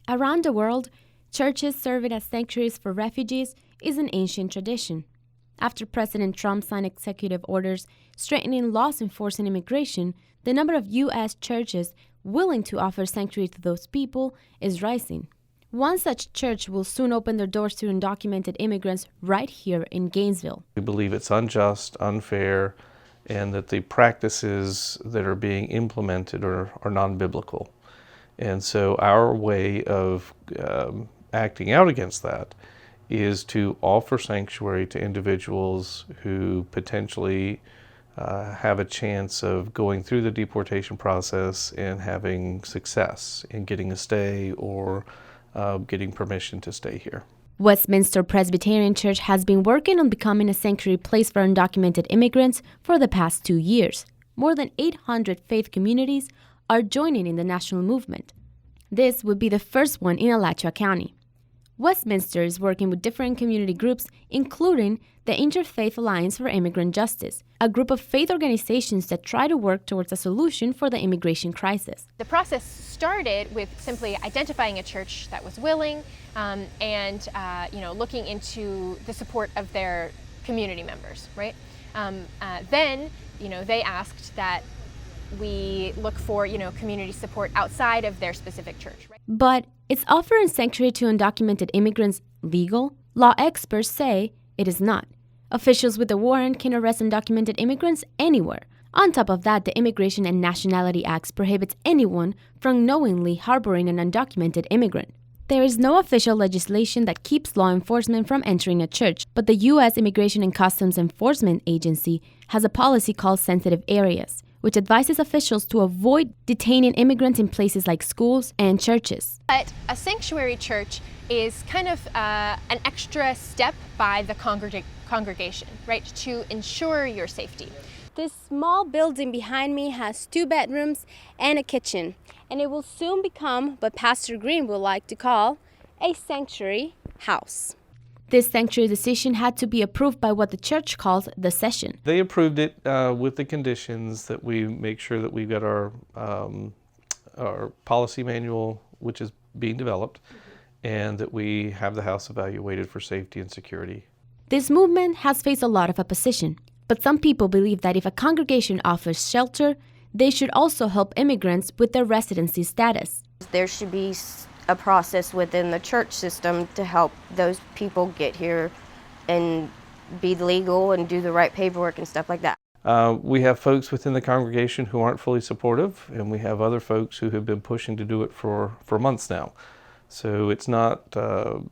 Around the world, churches serving as sanctuaries for refugees is an ancient tradition. After President Trump signed executive orders strengthening laws enforcing immigration, the number of U.S. churches willing to offer sanctuary to those people is rising. One such church will soon open their doors to undocumented immigrants right here in Gainesville. We believe it's unjust, unfair, and that the practices that are being implemented are non-biblical. And so our way of acting out against that is to offer sanctuary to individuals who potentially have a chance of going through the deportation process and having success in getting a stay or getting permission to stay here. Westminster Presbyterian Church has been working on becoming a sanctuary place for undocumented immigrants for the past 2 years. More than 800 faith communities are joining in the national movement. This would be the first one in Alachua County. Westminster is working with different community groups, including the Interfaith Alliance for Immigrant Justice, a group of faith organizations that try to work towards a solution for the immigration crisis. The process started with simply identifying a church that was willing and looking into the support of their community members, right? Then they asked that we look for, community support outside of their specific church. Right? But is offering sanctuary to undocumented immigrants legal? Law experts say it is not. Officials with a warrant can arrest undocumented immigrants anywhere. On top of that, the Immigration and Nationality Act prohibits anyone from knowingly harboring an undocumented immigrant. There is no official legislation that keeps law enforcement from entering a church, but the U.S. Immigration and Customs Enforcement Agency has a policy called Sensitive Areas, which advises officials to avoid detaining immigrants in places like schools and churches. But a sanctuary church is kind of an extra step by the congregation, right, to ensure your safety. This small building behind me has 2 bedrooms and a kitchen, and it will soon become what Pastor Green would like to call a sanctuary house. This sanctuary decision had to be approved by what the church calls the session. They approved it with the conditions that we make sure that we've got our policy manual, which is being developed, and that we have the house evaluated for safety and security. This movement has faced a lot of opposition, but some people believe that if a congregation offers shelter, they should also help immigrants with their residency status. There should be a process within the church system to help those people get here and be legal and do the right paperwork and stuff like that. We have folks within the congregation who aren't fully supportive, and we have other folks who have been pushing to do it for months now. So it's not,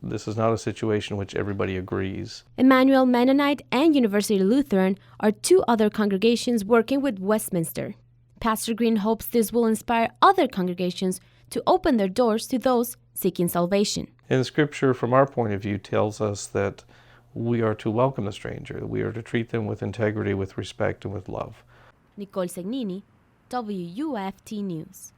this is not a situation in which everybody agrees. Emmanuel Mennonite and University Lutheran are 2 other congregations working with Westminster. Pastor Green hopes this will inspire other congregations to open their doors to those seeking salvation. And the scripture, from our point of view, tells us that we are to welcome the stranger. We are to treat them with integrity, with respect, and with love. Nicole Segnini, WUFT News.